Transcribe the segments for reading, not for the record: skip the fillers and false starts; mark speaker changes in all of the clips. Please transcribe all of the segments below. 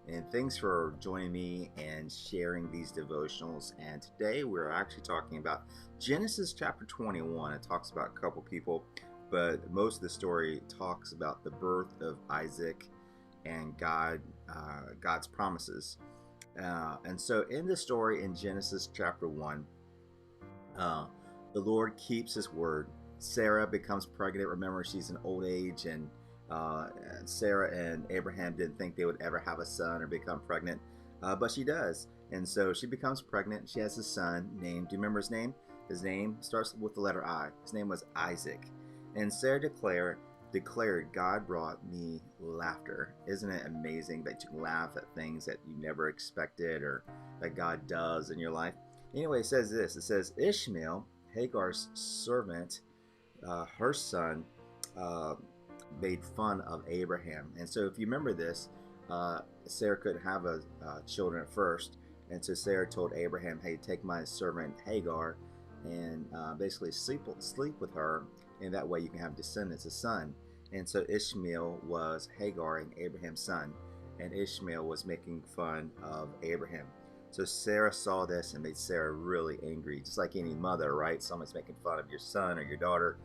Speaker 1: And thanks for joining me and sharing these devotionals. And today we're actually talking about Genesis chapter 21. It talks about a couple people, but most of the story talks about the birth of Isaac and God's promises. And so in the story in Genesis chapter 1, uh, the Lord keeps his word. Sarah becomes pregnant. Remember, she's in old age, and Sarah and Abraham didn't think they would ever have a son or become pregnant, but she does. And so she becomes pregnant. She has a son named, do you remember his name? His name starts with the letter I. His name was Isaac. And Sarah declared, God brought me laughter. Isn't it amazing that you can laugh at things that you never expected or that God does in your life? Anyway, it says this. It says, Ishmael, Hagar's servant, her son, uh, made fun of Abraham. And so if you remember this, Sarah couldn't have children at first. And so Sarah told Abraham, hey, take my servant Hagar and basically sleep with her, and that way you can have descendants, a son. And so Ishmael was Hagar and Abraham's son, and Ishmael was making fun of Abraham. So Sarah saw this and made Sarah really angry, just like any mother, right? Someone's making fun of your son or your daughter,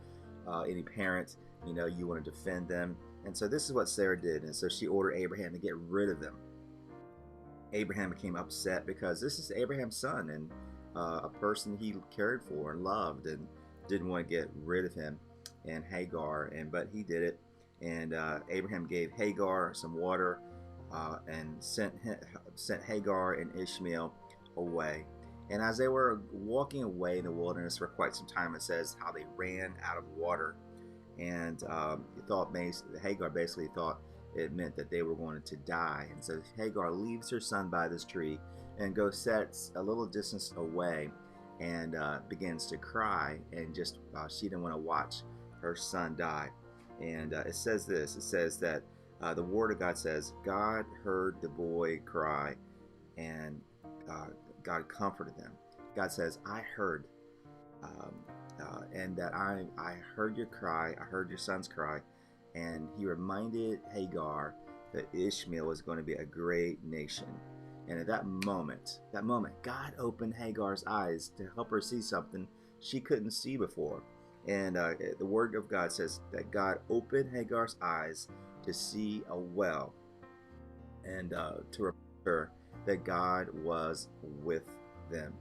Speaker 1: any parent, you want to defend them. And so this is what Sarah did. And so she ordered Abraham to get rid of them. Abraham became upset because this is Abraham's son and a person he cared for and loved, and didn't want to get rid of him and Hagar. But he did it. And Abraham gave Hagar some water and sent Hagar and Ishmael away. And as they were walking away in the wilderness for quite some time, it says how they ran out of water. And Hagar basically thought it meant that they were going to die. And so Hagar leaves her son by this tree and goes sets a little distance away and begins to cry. And just she didn't want to watch her son die. And it says this. It says that the word of God says, God heard the boy cry, and God comforted them. God says, I heard, and that I heard your cry, I heard your son's cry, and he reminded Hagar that Ishmael was going to be a great nation. And at that moment, God opened Hagar's eyes to help her see something she couldn't see before. And the word of God says that God opened Hagar's eyes to see a well, and to remind her that God was with them.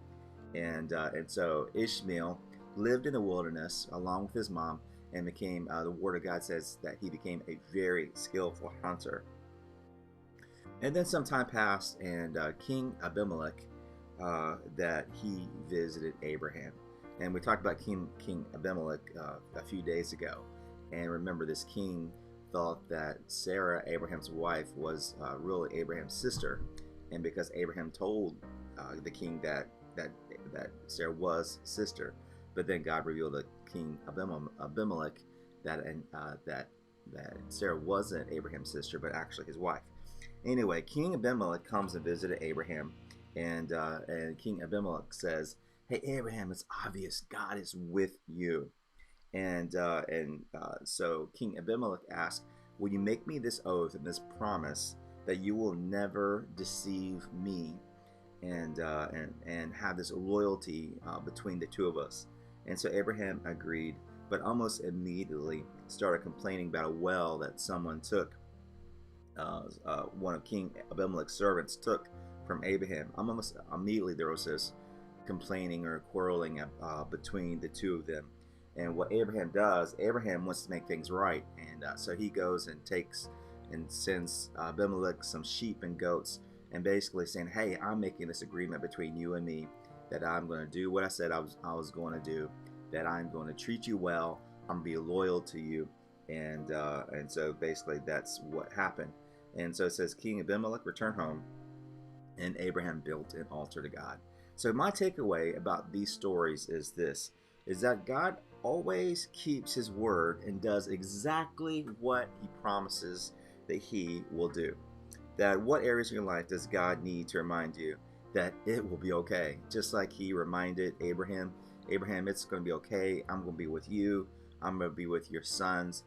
Speaker 1: And so Ishmael lived in the wilderness along with his mom, and became, the word of God says that he became a very skillful hunter. And then some time passed, and King Abimelech, that he visited Abraham. And we talked about King Abimelech a few days ago. And remember, this king thought that Sarah, Abraham's wife, was really Abraham's sister. And because Abraham told the king that Sarah was sister, but then God revealed to King Abimelech that Sarah wasn't Abraham's sister, but actually his wife. Anyway, King Abimelech comes and visited Abraham, and King Abimelech says, "Hey Abraham, it's obvious God is with you." And so King Abimelech asked, "Will you make me this oath and this promise that you will never deceive me, and have this loyalty between the two of us?" And so Abraham agreed, but almost immediately started complaining about a well that someone took. One of King Abimelech's servants took from Abraham. Almost immediately there was this complaining or quarreling between the two of them. And what Abraham does, Abraham wants to make things right, and so he goes and takes and sends Abimelech some sheep and goats, and basically saying, "Hey, I'm making this agreement between you and me that I'm going to do what I said I was going to do, that I'm going to treat you well, I'm going to be loyal to you." And so basically that's what happened. And so it says King Abimelech returned home, and Abraham built an altar to God. So my takeaway about these stories is this, is that God always keeps his word and does exactly what he promises that he will do. That what areas of your life does God need to remind you that it will be okay? Just like he reminded Abraham, it's going to be okay. I'm going to be with you. I'm going to be with your sons,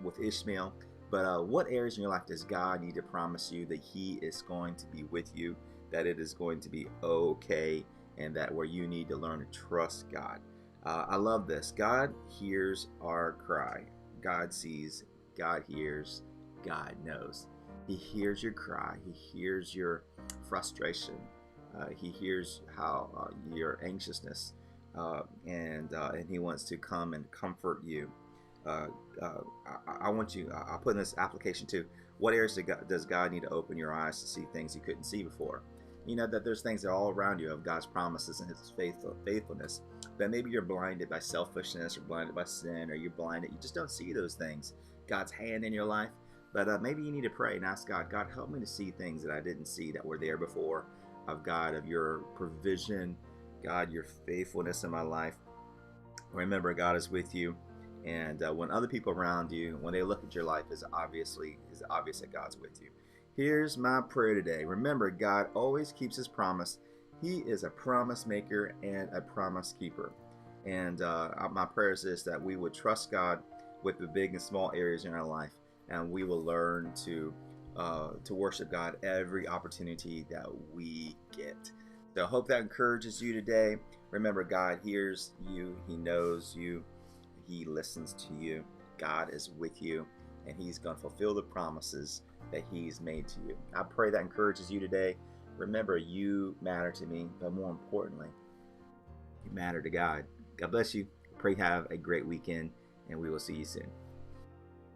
Speaker 1: with Ishmael. But what areas in your life does God need to promise you that He is going to be with you, that it is going to be okay, and that where you need to learn to trust God? I love this. God hears our cry. God sees, God hears, God knows. He hears your cry. He hears your frustration. He hears how your anxiousness, and He wants to come and comfort you. Uh, I want you. I'll put in this application too. What areas does God need to open your eyes to see things you couldn't see before? You know that there's things that are all around you of God's promises and His faithfulness. But maybe you're blinded by selfishness, or blinded by sin, or you're blinded. You just don't see those things. God's hand in your life. But maybe you need to pray and ask God, God, help me to see things that I didn't see that were there before. Of God, of your provision, God, your faithfulness in my life. Remember, God is with you. And when other people around you, when they look at your life, it's obvious that God's with you. Here's my prayer today. Remember, God always keeps His promise. He is a promise maker and a promise keeper. And my prayer is this, that we would trust God with the big and small areas in our life, and we will learn to worship God every opportunity that we get. So I hope that encourages you today. Remember, God hears you. He knows you. He listens to you. God is with you, and He's going to fulfill the promises that He's made to you. I pray that encourages you today. Remember, you matter to me, but more importantly, you matter to God. God bless you. Pray you have a great weekend, and we will see you soon.